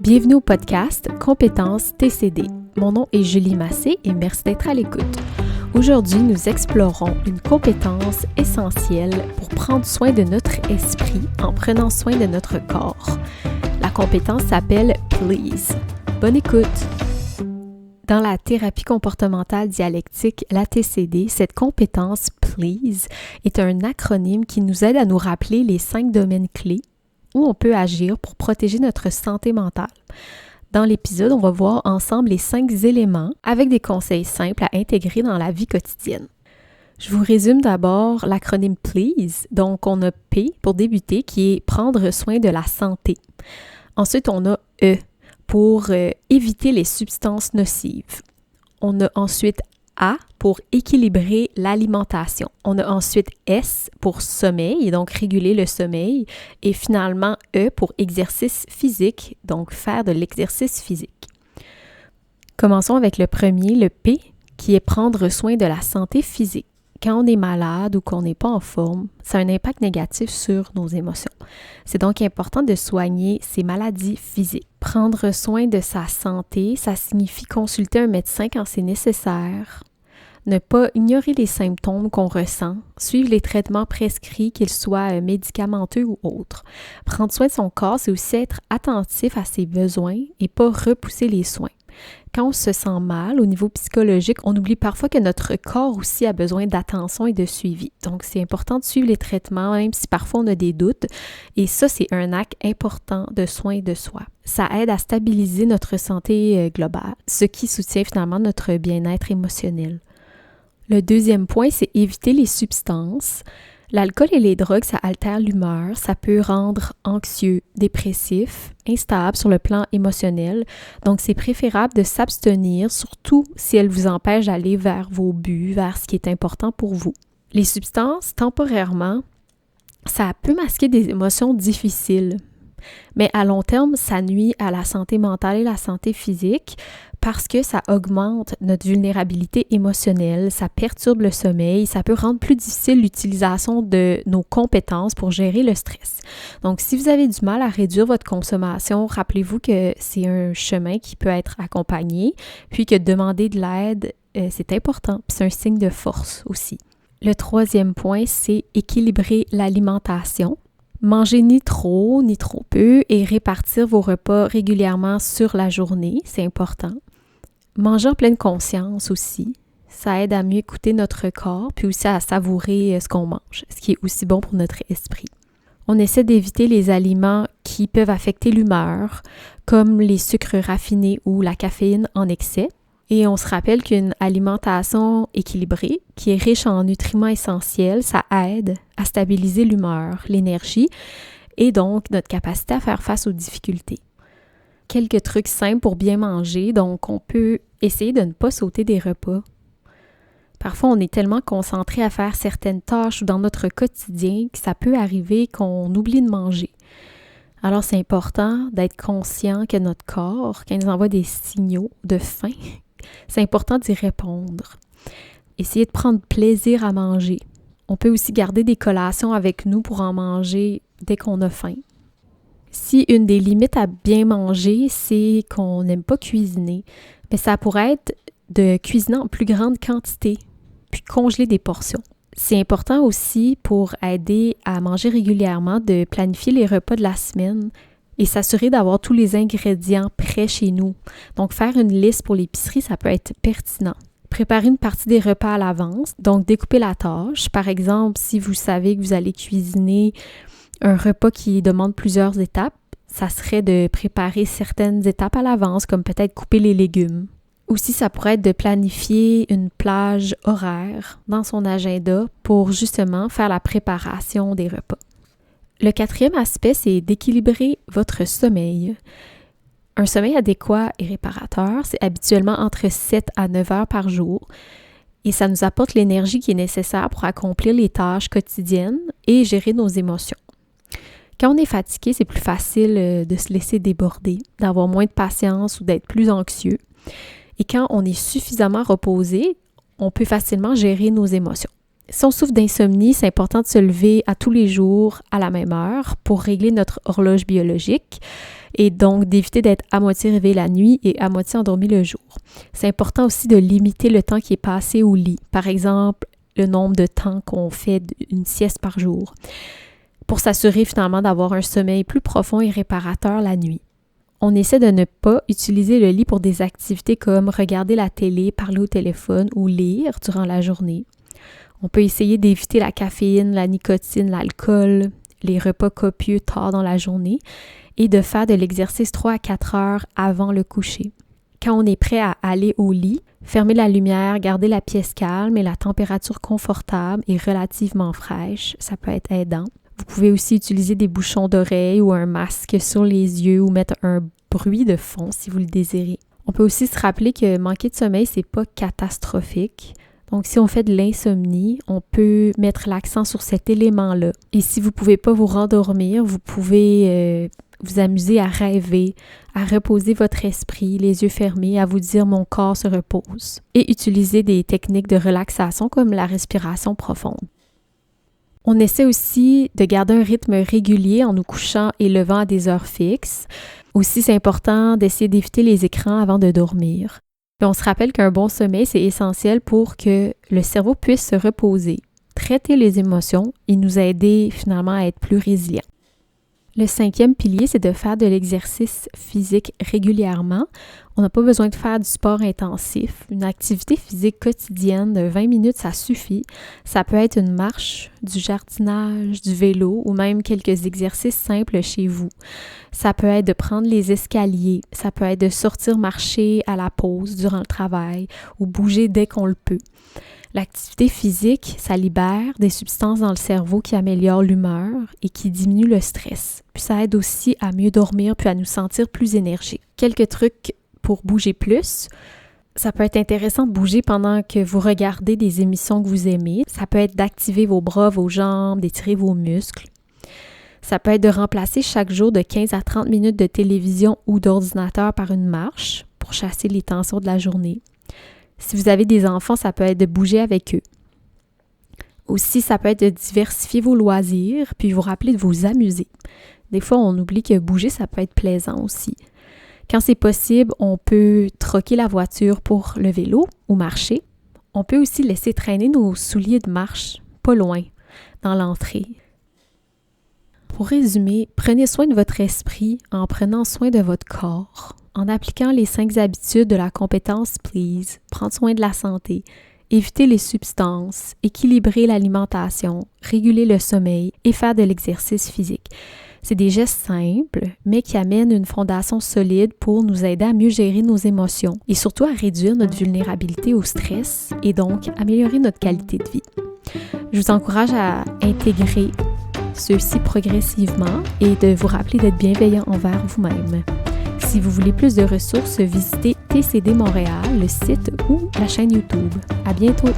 Bienvenue au podcast Compétences TCD. Mon nom est Julie Massé et merci d'être à l'écoute. Aujourd'hui, nous explorons une compétence essentielle pour prendre soin de notre esprit en prenant soin de notre corps. La compétence s'appelle Please. Bonne écoute! Dans la thérapie comportementale dialectique, la TCD, cette compétence Please est un acronyme qui nous aide à nous rappeler les 5 domaines clés où on peut agir pour protéger notre santé mentale. Dans l'épisode, on va voir ensemble les 5 éléments avec des conseils simples à intégrer dans la vie quotidienne. Je vous résume d'abord l'acronyme Please. Donc, on a P pour débuter, qui est prendre soin de la santé. Ensuite, on a E pour éviter les substances nocives. On a ensuite A pour équilibrer l'alimentation. On a ensuite S pour sommeil, donc réguler le sommeil. Et finalement E pour exercice physique, donc faire de l'exercice physique. Commençons avec le premier, le P, qui est prendre soin de la santé physique. Quand on est malade ou qu'on n'est pas en forme, ça a un impact négatif sur nos émotions. C'est donc important de soigner ces maladies physiques. Prendre soin de sa santé, ça signifie consulter un médecin quand c'est nécessaire, ne pas ignorer les symptômes qu'on ressent, suivre les traitements prescrits, qu'ils soient médicamenteux ou autres. Prendre soin de son corps, c'est aussi être attentif à ses besoins et pas repousser les soins. Quand on se sent mal au niveau psychologique, on oublie parfois que notre corps aussi a besoin d'attention et de suivi. Donc, c'est important de suivre les traitements, même si parfois on a des doutes. Et ça, c'est un acte important de soin de soi. Ça aide à stabiliser notre santé globale, ce qui soutient finalement notre bien-être émotionnel. Le deuxième point, c'est éviter les substances. L'alcool et les drogues, ça altère l'humeur, ça peut rendre anxieux, dépressif, instable sur le plan émotionnel. Donc, c'est préférable de s'abstenir, surtout si elles vous empêchent d'aller vers vos buts, vers ce qui est important pour vous. Les substances, temporairement, ça peut masquer des émotions difficiles. Mais à long terme, ça nuit à la santé mentale et la santé physique parce que ça augmente notre vulnérabilité émotionnelle, ça perturbe le sommeil, ça peut rendre plus difficile l'utilisation de nos compétences pour gérer le stress. Donc, si vous avez du mal à réduire votre consommation, rappelez-vous que c'est un chemin qui peut être accompagné, puis que demander de l'aide, c'est important, puis c'est un signe de force aussi. Le troisième point, c'est équilibrer l'alimentation. Manger ni trop peu et répartir vos repas régulièrement sur la journée, c'est important. Manger en pleine conscience aussi, ça aide à mieux écouter notre corps puis aussi à savourer ce qu'on mange, ce qui est aussi bon pour notre esprit. On essaie d'éviter les aliments qui peuvent affecter l'humeur, comme les sucres raffinés ou la caféine en excès. Et on se rappelle qu'une alimentation équilibrée, qui est riche en nutriments essentiels, ça aide à stabiliser l'humeur, l'énergie et donc notre capacité à faire face aux difficultés. Quelques trucs simples pour bien manger, donc on peut essayer de ne pas sauter des repas. Parfois, on est tellement concentré à faire certaines tâches ou dans notre quotidien que ça peut arriver qu'on oublie de manger. Alors, c'est important d'être conscient que notre corps, quand il nous envoie des signaux de faim, c'est important d'y répondre. Essayez de prendre plaisir à manger. On peut aussi garder des collations avec nous pour en manger dès qu'on a faim. Si une des limites à bien manger, c'est qu'on n'aime pas cuisiner, mais ça pourrait être de cuisiner en plus grande quantité, puis congeler des portions. C'est important aussi pour aider à manger régulièrement de planifier les repas de la semaine et s'assurer d'avoir tous les ingrédients prêts chez nous. Donc, faire une liste pour l'épicerie, ça peut être pertinent. Préparer une partie des repas à l'avance, donc découper la tâche. Par exemple, si vous savez que vous allez cuisiner un repas qui demande plusieurs étapes, ça serait de préparer certaines étapes à l'avance, comme peut-être couper les légumes. Aussi, ça pourrait être de planifier une plage horaire dans son agenda pour justement faire la préparation des repas. Le quatrième aspect, c'est d'équilibrer votre sommeil. Un sommeil adéquat et réparateur, c'est habituellement entre 7 à 9 heures par jour et ça nous apporte l'énergie qui est nécessaire pour accomplir les tâches quotidiennes et gérer nos émotions. Quand on est fatigué, c'est plus facile de se laisser déborder, d'avoir moins de patience ou d'être plus anxieux. Et quand on est suffisamment reposé, on peut facilement gérer nos émotions. Si on souffre d'insomnie, c'est important de se lever à tous les jours à la même heure pour régler notre horloge biologique et donc d'éviter d'être à moitié réveillé la nuit et à moitié endormi le jour. C'est important aussi de limiter le temps qui est passé au lit. Par exemple, le nombre de temps qu'on fait une sieste par jour pour s'assurer finalement d'avoir un sommeil plus profond et réparateur la nuit. On essaie de ne pas utiliser le lit pour des activités comme regarder la télé, parler au téléphone ou lire durant la journée. On peut essayer d'éviter la caféine, la nicotine, l'alcool, les repas copieux tard dans la journée et de faire de l'exercice 3 à 4 heures avant le coucher. Quand on est prêt à aller au lit, fermer la lumière, garder la pièce calme et la température confortable et relativement fraîche, ça peut être aidant. Vous pouvez aussi utiliser des bouchons d'oreilles ou un masque sur les yeux ou mettre un bruit de fond si vous le désirez. On peut aussi se rappeler que manquer de sommeil, c'est pas catastrophique. Donc, si on fait de l'insomnie, on peut mettre l'accent sur cet élément-là. Et si vous ne pouvez pas vous rendormir, vous pouvez vous amuser à rêver, à reposer votre esprit, les yeux fermés, à vous dire « mon corps se repose » et utiliser des techniques de relaxation comme la respiration profonde. On essaie aussi de garder un rythme régulier en nous couchant et levant à des heures fixes. Aussi, c'est important d'essayer d'éviter les écrans avant de dormir. Puis on se rappelle qu'un bon sommeil, c'est essentiel pour que le cerveau puisse se reposer, traiter les émotions et nous aider finalement à être plus résilients. Le 5e pilier, c'est de faire de l'exercice physique régulièrement. On n'a pas besoin de faire du sport intensif. Une activité physique quotidienne de 20 minutes, ça suffit. Ça peut être une marche, du jardinage, du vélo ou même quelques exercices simples chez vous. Ça peut être de prendre les escaliers. Ça peut être de sortir marcher à la pause durant le travail ou bouger dès qu'on le peut. L'activité physique, ça libère des substances dans le cerveau qui améliorent l'humeur et qui diminuent le stress. Puis ça aide aussi à mieux dormir puis à nous sentir plus énergiques. Quelques trucs pour bouger plus. Ça peut être intéressant de bouger pendant que vous regardez des émissions que vous aimez. Ça peut être d'activer vos bras, vos jambes, d'étirer vos muscles. Ça peut être de remplacer chaque jour de 15 à 30 minutes de télévision ou d'ordinateur par une marche pour chasser les tensions de la journée. Si vous avez des enfants, ça peut être de bouger avec eux. Aussi, ça peut être de diversifier vos loisirs, puis vous rappeler de vous amuser. Des fois, on oublie que bouger, ça peut être plaisant aussi. Quand c'est possible, on peut troquer la voiture pour le vélo ou marcher. On peut aussi laisser traîner nos souliers de marche, pas loin, dans l'entrée. Pour résumer, prenez soin de votre esprit en prenant soin de votre corps. En appliquant les 5 habitudes de la compétence Please, prendre soin de la santé, éviter les substances, équilibrer l'alimentation, réguler le sommeil et faire de l'exercice physique. C'est des gestes simples, mais qui amènent une fondation solide pour nous aider à mieux gérer nos émotions et surtout à réduire notre vulnérabilité au stress et donc améliorer notre qualité de vie. Je vous encourage à intégrer ceux-ci progressivement et de vous rappeler d'être bienveillant envers vous-même. Si vous voulez plus de ressources, visitez TCD Montréal, le site ou la chaîne YouTube. À bientôt!